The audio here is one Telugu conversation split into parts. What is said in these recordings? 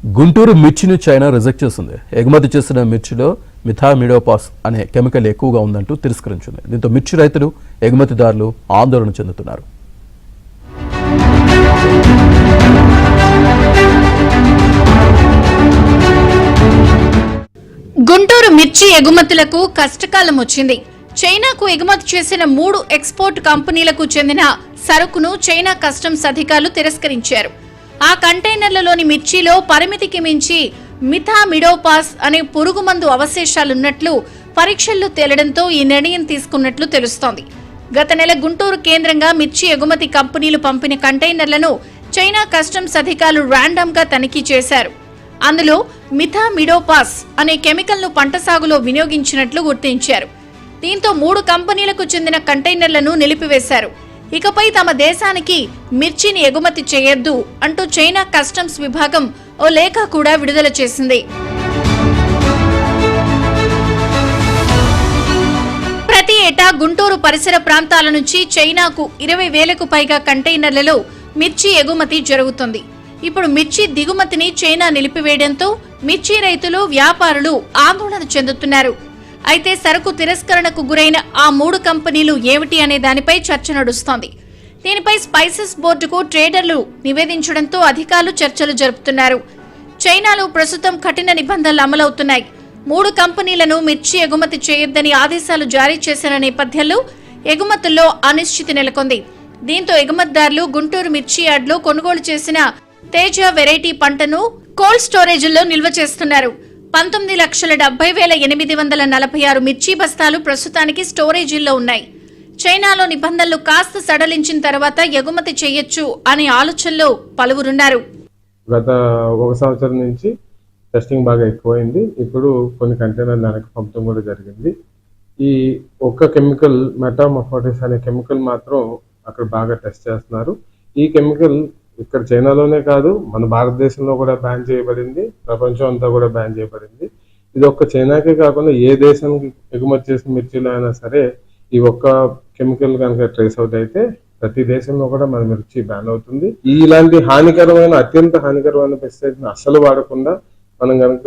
గుంటూరు మిర్చిని చైనా రిజెక్ట్ చేసింది. ఎగుమతి చేసిన మిర్చిలో మిథామిడోపాస్ అనే కెమికల్ ఎక్కువగా ఉందంటూ తిరస్కరించింది. దీంతో మిర్చి రైతులు, ఎగుమతిదారులు ఆందోళన చెందుతున్నారు. గుంటూరు మిర్చి ఎగుమతులకు కష్టకాలం వచ్చింది. చైనాకు ఎగుమతి చేసిన 3 ఎక్స్పోర్ట్ కంపెనీలకు చెందిన సరుకును చైనా కస్టమ్స్ అధికారులు తిరస్కరించారు. ఆ కంటైనర్లలోని మిర్చిలో పరిమితికి మించి మిథామిడోపాస్ అనే పురుగుమందు అవశేషాలున్నట్లు పరీక్షల్లో తేలడంతో ఈ నిర్ణయం తీసుకున్నట్లు తెలుస్తోంది. గత నెల గుంటూరు కేంద్రంగా మిర్చి ఎగుమతి కంపెనీలు పంపిన కంటైనర్లను చైనా కస్టమ్స్ అధికారులు ర్యాండమ్గా తనిఖీ చేశారు. అందులో మిథామిడోపాస్ అనే కెమికల్ను పంట సాగులో వినియోగించినట్లు గుర్తించారు. దీంతో 3 కంపెనీలకు చెందిన కంటైనర్లను నిలిపివేశారు. ఇకపై తమ దేశానికి మిర్చిని ఎగుమతి చేయొద్దు అంటూ చైనా కస్టమ్స్ విభాగం ఓ లేఖ కూడా విడుదల చేసింది. ప్రతి ఏటా గుంటూరు పరిసర ప్రాంతాల నుంచి చైనాకు 20,000కు పైగా కంటైనర్లలో మిర్చి ఎగుమతి జరుగుతుంది. ఇప్పుడు మిర్చి దిగుమతిని చైనా నిలిపివేయడంతో మిర్చి రైతులు, వ్యాపారులు ఆందోళన చెందుతున్నారు. అయితే సరుకు తిరస్కరణకు గురైన ఆ 3 కంపెనీలు ఏమిటి అనే దానిపై చర్చ నడుస్తోంది. దీనిపై స్పైసెస్ బోర్డుకు ట్రేడర్లు నివేదించడంతో అధికారులు చర్చలు జరుపుతున్నారు. చైనాలో ప్రస్తుతం కఠిన నిబంధనలు అమలవుతున్నాయి. 3 కంపెనీలను మిర్చి ఎగుమతి చేయొద్దని ఆదేశాలు జారీ చేసిన నేపథ్యంలో ఎగుమతుల్లో అనిశ్చితి నెలకొంది. దీంతో ఎగుమతిదారులు గుంటూరు మిర్చి యార్డ్లో కొనుగోలు చేసిన తేజ వెరైటీ పంటను కోల్డ్ స్టోరేజ్లో నిల్వ చేస్తున్నారు. 19,70,846 మిర్చి బస్తాలు ప్రస్తుతానికి స్టోరేజీల్లో ఉన్నాయి. చైనాలో నిబంధనలు కాస్త సడలించిన తర్వాత ఎగుమతి చేయొచ్చు అనే ఆలోచనలో పలువురున్నారు. గత 1 సంవత్సరం నుంచి టెస్టింగ్ బాగా ఎక్కువైంది. ఇప్పుడు కొన్ని కంటైనర్లు వెనక్కి పంపడం కూడా జరిగింది. ఈ ఒక్క కెమికల్ మెటామోర్ఫోసిస్ అనే కెమికల్ మాత్రం అక్కడ బాగా టెస్ట్ చేస్తున్నారు. ఈ కెమికల్ ఇక్కడ చైనాలోనే కాదు, మన భారతదేశంలో కూడా బ్యాన్ చేయబడింది, ప్రపంచం అంతా కూడా బ్యాన్ చేయబడింది. ఇది ఒక్క చైనాకే కాకుండా ఏ దేశానికి ఎగుమతి చేసిన మిర్చిలో అయినా సరే ఈ ఒక్క కెమికల్ కనుక ట్రేస్ అవుట్ అయితే ప్రతి దేశంలో కూడా మన మిర్చి బ్యాన్ అవుతుంది. ఇలాంటి అత్యంత హానికరమైన పెస్టిసైడ్స్ అస్సలు వాడకుండా మనం కనుక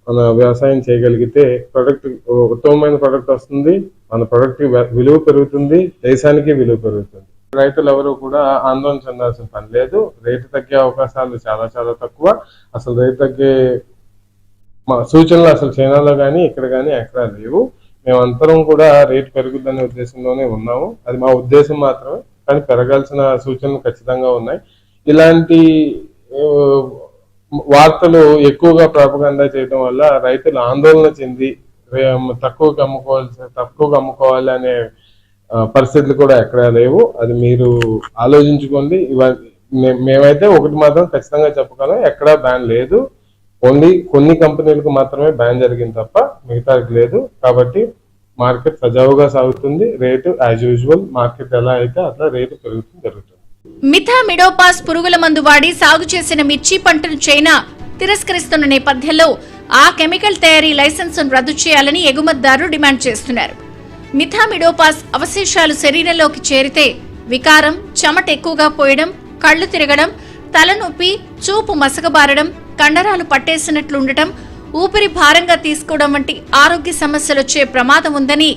మన వ్యవసాయం చేయగలిగితే ప్రొడక్ట్ ఉత్తమమైన ప్రొడక్ట్ వస్తుంది, మన ప్రొడక్ట్ విలువ పెరుగుతుంది, దేశానికి విలువ పెరుగుతుంది. రైతులు ఎవరు కూడా ఆందోళన చెందాల్సిన పని లేదు. రేటు తగ్గే అవకాశాలు చాలా చాలా తక్కువ. అసలు రేటు తగ్గే సూచనలు అసలు చైనాలో కానీ ఇక్కడ కానీ ఎక్కడా లేవు. మేమంతరం కూడా రేటు పెరుగుద్దనే ఉద్దేశంలోనే ఉన్నాము. అది మా ఉద్దేశం మాత్రమే, కానీ పెరగాల్సిన సూచనలు ఖచ్చితంగా ఉన్నాయి. ఇలాంటి వార్తలు ఎక్కువగా ప్రాపగండా చేయడం వల్ల రైతులు ఆందోళన చెంది తక్కువగా అమ్ముకోవాలి అనే పరిస్థితులు కూడా ఎక్కడా లేవు. అది మీరు ఆలోచించుకోండి. మేమైతే ఒకటి మాత్రం ఖచ్చితంగా చెప్పగలం, ఎక్కడా బ్యాన్ లేదు. ఓన్లీ కొన్ని కంపెనీలకు మాత్రమే బ్యాన్ జరిగింది తప్ప మిగతాకి లేదు. కాబట్టి మార్కెట్ సజావుగా సాగుతుంది. రేటు యాజ్ యూజువల్ మార్కెట్ ఎలా అయితే అట్లా రేటు జరుగుతుంది. మిథామిడోపాస్ పురుగుల మందు వాడి సాగు చేసిన మిర్చి పంటను చైనా తిరస్కరిస్తున్న నేపథ్యంలో ఆ కెమికల్ తయారీ లైసెన్సును రద్దు చేయాలని ఎగుమతిదారులు డిమాండ్ చేస్తున్నారు. మిథామిడోపాస్ అవశేషాలు శరీరంలోకి చేరితే వికారం, చెమట ఎక్కువగా పోయడం, కళ్లు తిరగడం, తలనొప్పి, చూపు మసకబారడం, కండరాలు పట్టేసినట్లుండటం, ఊపిరి భారంగా తీసుకోవడం వంటి ఆరోగ్య సమస్యలొచ్చే ప్రమాదం ఉందని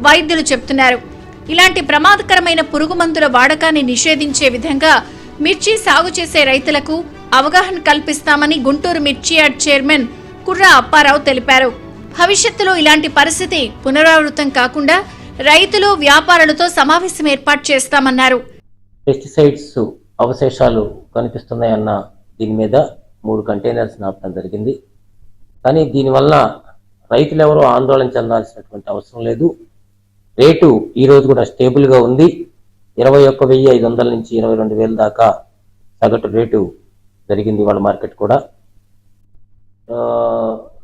వైద్యులు చెబుతున్నారు. ఇలాంటి ప్రమాదకరమైన పురుగుమందుల వాడకాన్ని నిషేధించే విధంగా మిర్చి సాగు చేసే రైతులకు అవగాహన కల్పిస్తామని గుంటూరు మిర్చి యార్డ్ చైర్మన్ కుర్రా అప్పారావు తెలిపారు. భవిష్యత్తులో ఇలాంటి పరిస్థితి పునరావృతం కాకుండా రైతులు, వ్యాపారులతో సమావేశం ఏర్పాటు చేస్తామన్నారు. పెస్టిసైడ్స్ అవశేషాలు కనిపిస్తున్నాయన్న దీని మీద 3 కంటైనర్స్ నాపడం జరిగింది. కానీ దీనివల్ల రైతులు ఎవరో ఆందోళన చెందాల్సినటువంటి అవసరం లేదు. రేటు ఈరోజు కూడా స్టేబుల్గా ఉంది. 21,500 నుంచి 22,000 దాకా సగటు రేటు జరిగింది వాళ్ళ మార్కెట్ కూడా.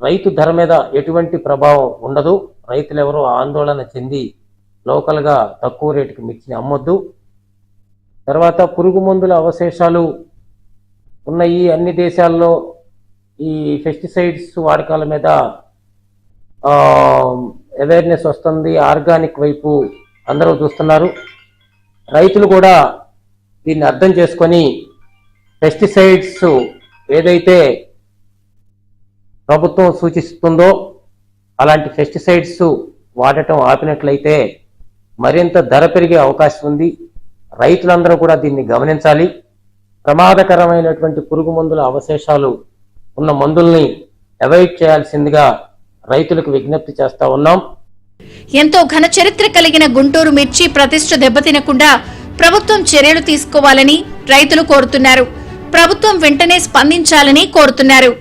రైతు ధర మీద ఎటువంటి ప్రభావం ఉండదు. రైతులు ఎవరో ఆందోళన చెంది లోకల్గా తక్కువ రేటుకి మిర్చిని అమ్మొద్దు. తర్వాత పురుగు మందుల అవశేషాలు ఉన్న ఈ అన్ని దేశాల్లో ఈ పెస్టిసైడ్స్ వాడకాల మీద అవేర్నెస్ వస్తుంది. ఆర్గానిక్ వైపు అందరూ చూస్తున్నారు. రైతులు కూడా దీన్ని అర్థం చేసుకొని పెస్టిసైడ్స్ ఏదైతే ప్రభుత్వం సూచిస్తుందో అలాంటి పెస్టిసైడ్స్ వాడటం ఆపినట్లయితే మరింత ధర పెరిగే అవకాశం ఉంది. రైతులందరూ కూడా దీన్ని గమనించాలి. ప్రమాదకరమైనటువంటి పురుగు మందుల అవశేషాలు ఉన్న మందుల్ని అవాయిడ్ చేయాల్సిందిగా రైతులకు విజ్ఞప్తి చేస్తా ఉన్నాం. ఎంతో ఘన చరిత్ర కలిగిన గుంటూరు మిర్చి ప్రతిష్ఠ దెబ్బతినకుండా ప్రభుత్వం చర్యలు తీసుకోవాలని రైతులు కోరుతున్నారు. ప్రభుత్వం వెంటనే స్పందించాలని కోరుతున్నారు.